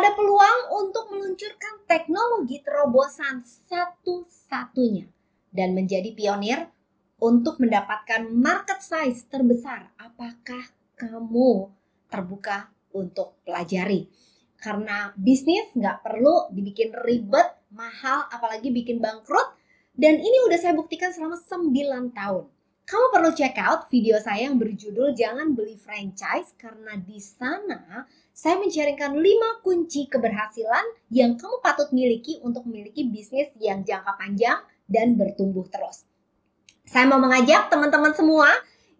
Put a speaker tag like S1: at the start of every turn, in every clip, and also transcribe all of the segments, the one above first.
S1: ada peluang untuk meluncurkan teknologi terobosan satu-satunya dan menjadi pionir untuk mendapatkan market size terbesar. Apakah kamu terbuka untuk pelajari? Karena bisnis nggak perlu dibikin ribet, mahal, apalagi bikin bangkrut. Dan ini udah saya buktikan selama 9 tahun. Kamu perlu check out video saya yang berjudul Jangan Beli Franchise, karena di sana saya men-sharingkan 5 kunci keberhasilan yang kamu patut miliki untuk memiliki bisnis yang jangka panjang dan bertumbuh terus. Saya mau mengajak teman-teman semua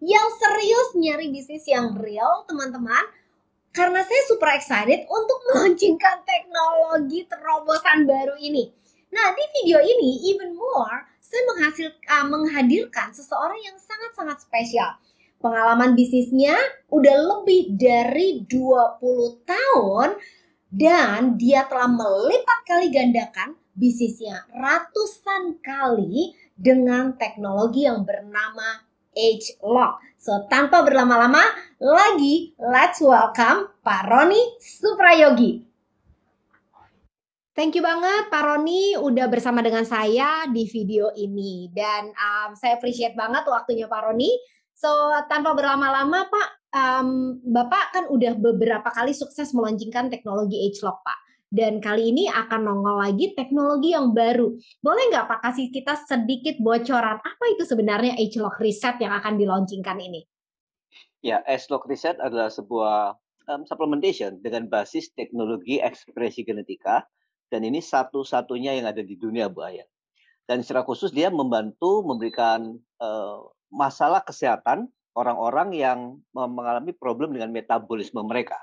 S1: yang serius nyari bisnis yang real, teman-teman, karena saya super excited untuk meluncurkan teknologi terobosan baru ini. Nah, di video ini, even more, saya menghadirkan seseorang yang sangat-sangat spesial. Pengalaman bisnisnya udah lebih dari 20 tahun dan dia telah melipat kali gandakan bisnisnya ratusan kali dengan teknologi yang bernama ageLOC. So, tanpa berlama-lama lagi, let's welcome Pak Roni Suprayogi. Thank you banget Pak Roni udah bersama dengan saya di video ini. Dan saya appreciate banget waktunya Pak Roni. So, tanpa berlama-lama Pak, Bapak kan udah beberapa kali sukses meluncurkan teknologi ageLOC Pak. Dan kali ini akan nongol lagi teknologi yang baru. Boleh nggak Pak kasih kita sedikit bocoran apa itu sebenarnya ageLOC Reset yang akan dilaunchingkan ini?
S2: Ya, ageLOC Reset adalah sebuah supplementation dengan basis teknologi ekspresi genetika. Dan ini satu-satunya yang ada di dunia, Bu Ayan. Dan secara khusus dia membantu memberikan masalah kesehatan orang-orang yang mengalami problem dengan metabolisme mereka.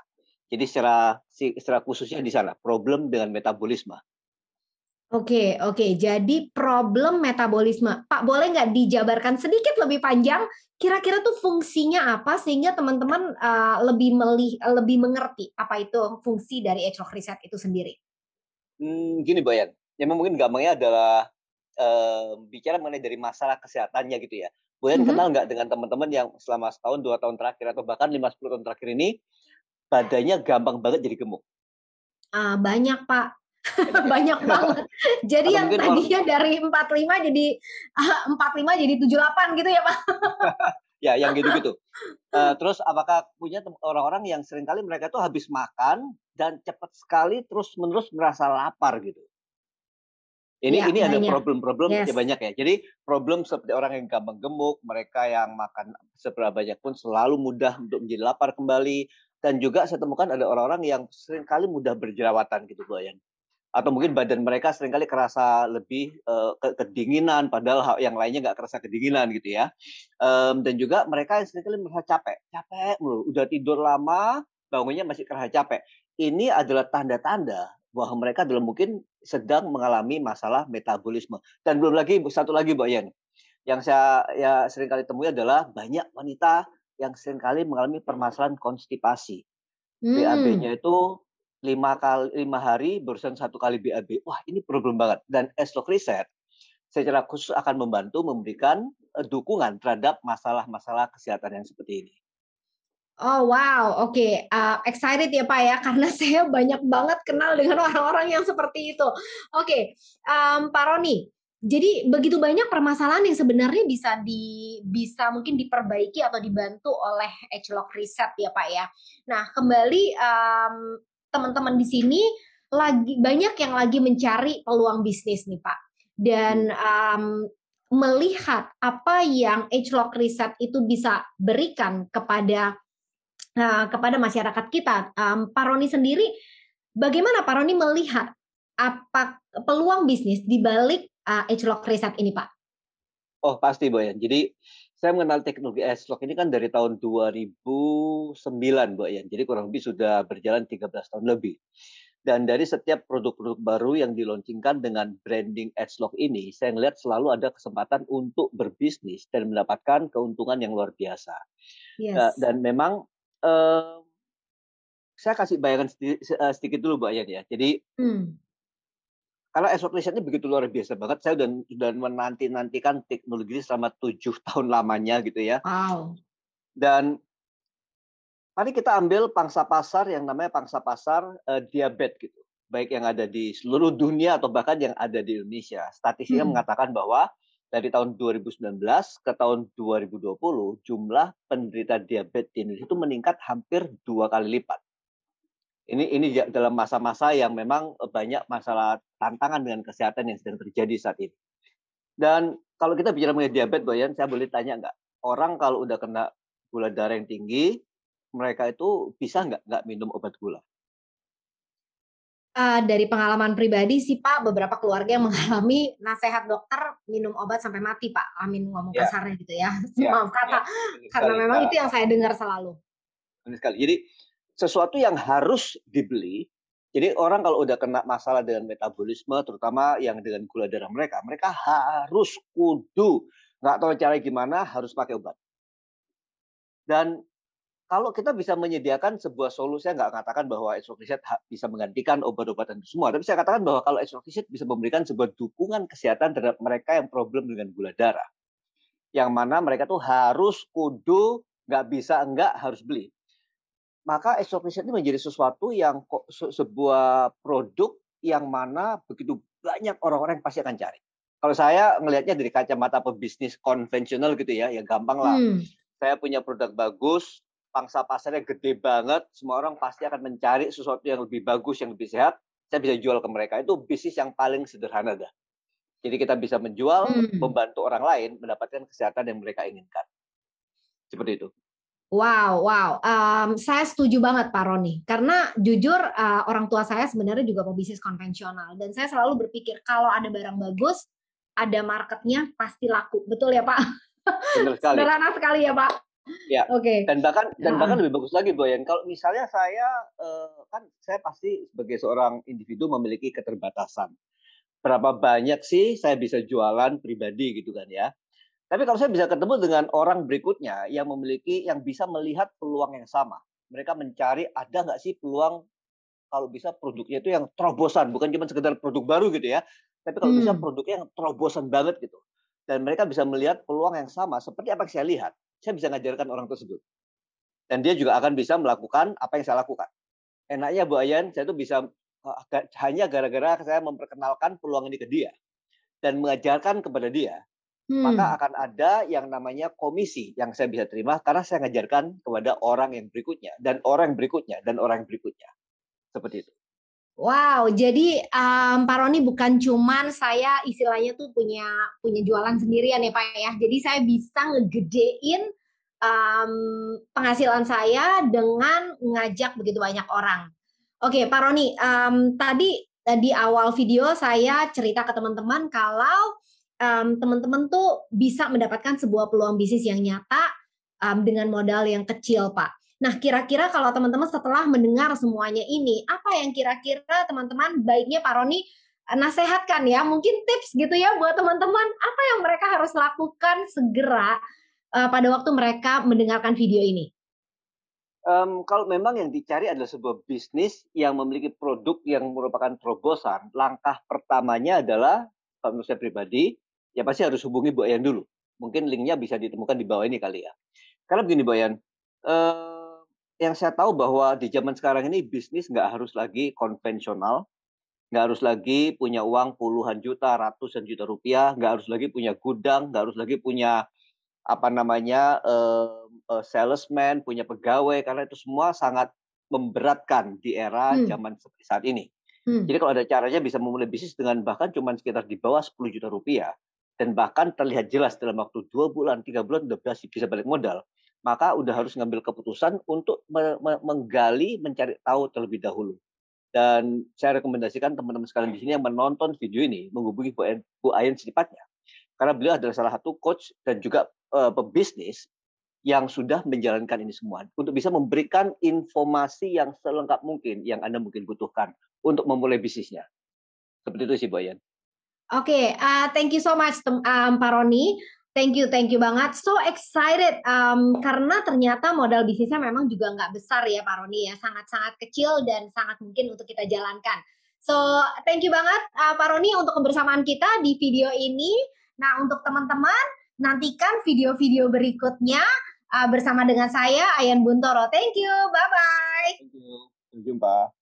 S2: Jadi secara khususnya di sana, problem dengan metabolisme.
S1: Oke. Jadi problem metabolisme. Pak, boleh nggak dijabarkan sedikit lebih panjang, kira-kira tuh fungsinya apa sehingga teman-teman lebih mengerti apa itu fungsi dari ageLOC Reset itu sendiri?
S2: Gini, Bayan, memang mungkin gampangnya adalah bicara mengenai dari masalah kesehatannya gitu ya. Bayan kenal nggak dengan teman-teman yang selama setahun, 2 tahun terakhir, atau bahkan 5-10 tahun terakhir ini, badannya gampang banget jadi gemuk?
S1: Banyak, Pak.
S2: Banyak ya?
S1: Banyak banget. Jadi
S2: Atau
S1: yang
S2: mungkin
S1: tadinya dari 45 jadi 45 jadi 78 gitu ya, Pak?
S2: ya yang gitu-gitu. Terus apakah punya orang-orang yang seringkali mereka tuh habis makan dan cepat sekali terus-menerus merasa lapar gitu?
S1: Iya,
S2: Ini ada
S1: banyak.
S2: problem ya
S1: Yes.
S2: banyak ya. Jadi problem seperti orang yang gampang gemuk, mereka yang makan seberapa banyak pun selalu mudah untuk menjadi lapar kembali, dan juga saya temukan ada orang-orang yang seringkali mudah berjerawatan gitu, Bu Ayan. Atau mungkin badan mereka seringkali kerasa lebih kedinginan, padahal yang lainnya nggak kerasa kedinginan gitu ya. Dan juga mereka yang seringkali merasa capek mulu, udah tidur lama, bangunnya masih kerasa capek. Ini adalah tanda-tanda bahwa mereka adalah mungkin sedang mengalami masalah metabolisme. Dan belum lagi, satu lagi Mbak Yen, yang saya seringkali temui adalah banyak wanita yang seringkali mengalami permasalahan konstipasi. BAB-nya itu 5 hari barusan 1 kali BAB. Wah, ini problem banget. Dan ageLOC Reset secara khusus akan membantu memberikan dukungan terhadap masalah-masalah kesehatan yang seperti ini.
S1: Oh wow, oke. Excited ya Pak ya, karena saya banyak banget kenal dengan orang-orang yang seperti itu. Oke, Pak Roni, jadi begitu banyak permasalahan yang sebenarnya bisa mungkin diperbaiki atau dibantu oleh ageLOC Reset ya Pak ya. Nah kembali teman-teman di sini banyak yang lagi mencari peluang bisnis nih Pak, dan melihat apa yang ageLOC Reset itu bisa berikan kepada masyarakat kita. Pak Roni sendiri, bagaimana Pak Roni melihat apa peluang bisnis di balik ageLOC Reset ini, Pak?
S2: Oh, pasti, Mbak Yan. Jadi saya mengenal teknologi ageLOC ini kan dari tahun 2009, Mbak Yan. Jadi kurang lebih sudah berjalan 13 tahun lebih. Dan dari setiap produk-produk baru yang diluncurkan dengan branding ageLOC ini, saya melihat selalu ada kesempatan untuk berbisnis dan mendapatkan keuntungan yang luar biasa.
S1: Yes.
S2: Dan memang saya kasih bayangan sedikit dulu, Mbak Yan ya. Jadi karena ageLOC Reset ini begitu luar biasa banget, saya sudah menanti-nantikan teknologi ini selama 7 tahun lamanya gitu ya.
S1: Wow.
S2: Dan Mari kita ambil pangsa pasar yang namanya pangsa pasar diabetes gitu. Baik yang ada di seluruh dunia atau bahkan yang ada di Indonesia. Statistiknya mengatakan bahwa dari tahun 2019 ke tahun 2020 jumlah penderita diabetes di Indonesia itu meningkat hampir 2 kali lipat. Ini dalam masa-masa yang memang banyak masalah tantangan dengan kesehatan yang sedang terjadi saat ini. Dan kalau kita bicara mengenai diabetes, Boyan, saya boleh tanya nggak? Orang kalau udah kena gula darah yang tinggi, mereka itu bisa nggak minum obat gula?
S1: Dari pengalaman pribadi sih Pak, beberapa keluarga yang mengalami nasihat dokter minum obat sampai mati Pak. Amin ngomong
S2: Ya,
S1: kasarnya gitu ya.
S2: ya,
S1: Maaf
S2: ya,
S1: kata,
S2: benar
S1: karena
S2: sekali.
S1: memang itu yang saya dengar selalu.
S2: Benar sekali. Jadi sesuatu yang harus dibeli. Jadi orang kalau udah kena masalah dengan metabolisme, terutama yang dengan gula darah mereka harus kudu nggak tahu cara gimana harus pakai obat. Dan kalau kita bisa menyediakan sebuah solusi, saya nggak katakan bahwa Exocriset bisa menggantikan obat-obatan itu semua, tapi saya katakan bahwa kalau Exocriset bisa memberikan sebuah dukungan kesehatan terhadap mereka yang problem dengan gula darah, yang mana mereka tuh harus kudu, nggak bisa enggak harus beli. Maka Exocriset ini menjadi sesuatu yang sebuah produk yang mana begitu banyak orang-orang yang pasti akan cari. Kalau saya melihatnya dari kacamata pebisnis konvensional gitu ya gampang lah. Saya punya produk bagus, pangsa pasarnya gede banget, semua orang pasti akan mencari sesuatu yang lebih bagus, yang lebih sehat, saya bisa jual ke mereka. Itu bisnis yang paling sederhana dah. Jadi kita bisa menjual, membantu orang lain mendapatkan kesehatan yang mereka inginkan. Seperti itu.
S1: Wow. Saya setuju banget Pak Roni. Karena jujur orang tua saya sebenarnya juga pebisnis konvensional. Dan saya selalu berpikir kalau ada barang bagus, ada marketnya pasti laku. Betul ya Pak?
S2: Benar sekali.
S1: Sederhana sekali ya Pak.
S2: Ya.
S1: Oke.
S2: Dan bahkan lebih bagus lagi Boyan. Kalau misalnya saya pasti sebagai seorang individu memiliki keterbatasan. Berapa banyak sih saya bisa jualan pribadi gitu kan ya. Tapi kalau saya bisa ketemu dengan orang berikutnya yang bisa melihat peluang yang sama. Mereka mencari ada nggak sih peluang kalau bisa produknya itu yang terobosan, bukan cuma sekedar produk baru gitu ya. Tapi kalau bisa produknya yang terobosan banget gitu. Dan mereka bisa melihat peluang yang sama seperti apa yang saya lihat. Saya bisa ngajarkan orang tersebut. Dan dia juga akan bisa melakukan apa yang saya lakukan. Enaknya Bu Ayan, saya tuh bisa hanya gara-gara saya memperkenalkan peluang ini ke dia. Dan mengajarkan kepada dia. Maka akan ada yang namanya komisi yang saya bisa terima karena saya ngajarkan kepada orang yang berikutnya. Dan orang yang berikutnya, dan orang yang berikutnya. Seperti itu.
S1: Wow, jadi Pak Roni bukan cuman saya istilahnya tuh punya jualan sendirian ya Pak ya. Jadi saya bisa ngegedein penghasilan saya dengan ngajak begitu banyak orang. Oke, Pak Roni, tadi di awal video saya cerita ke teman-teman kalau teman-teman tuh bisa mendapatkan sebuah peluang bisnis yang nyata dengan modal yang kecil, Pak. Nah, kira-kira kalau teman-teman setelah mendengar semuanya ini, apa yang kira-kira teman-teman baiknya Pak Roni nasehatkan ya? Mungkin tips gitu ya buat teman-teman, apa yang mereka harus lakukan segera pada waktu mereka mendengarkan video ini?
S2: Kalau memang yang dicari adalah sebuah bisnis yang memiliki produk yang merupakan terobosan, langkah pertamanya adalah, kalau menurut saya pribadi, ya pasti harus hubungi Bu Ayan dulu. Mungkin linknya bisa ditemukan di bawah ini kali ya. Karena begini Bu Ayan, yang saya tahu bahwa di zaman sekarang ini bisnis nggak harus lagi konvensional, nggak harus lagi punya uang puluhan juta, ratusan juta rupiah, nggak harus lagi punya gudang, nggak harus lagi punya salesman, punya pegawai, karena itu semua sangat memberatkan di era zaman seperti saat ini. Jadi kalau ada caranya bisa memulai bisnis dengan bahkan cuma sekitar di bawah 10 juta rupiah, dan bahkan terlihat jelas dalam waktu 2 bulan, 3 bulan udah bisa balik modal, maka udah harus ngambil keputusan untuk menggali, mencari tahu terlebih dahulu. Dan saya rekomendasikan teman-teman sekalian di sini yang menonton video ini menghubungi Bu Ayan secepatnya. Karena beliau adalah salah satu coach dan juga pebisnis yang sudah menjalankan ini semua untuk bisa memberikan informasi yang selengkap mungkin yang Anda mungkin butuhkan untuk memulai bisnisnya. Seperti itu sih Bu Ayan.
S1: Oke, thank you so much Pak Roni. Thank you banget. So excited karena ternyata modal bisnisnya memang juga nggak besar ya Pak Roni ya, sangat-sangat kecil dan sangat mungkin untuk kita jalankan. So thank you banget Pak Roni untuk kebersamaan kita di video ini. Nah untuk teman-teman nantikan video-video berikutnya bersama dengan saya Ayan Buntoro. Thank you, bye-bye.
S2: Thank you. Sampai jumpa.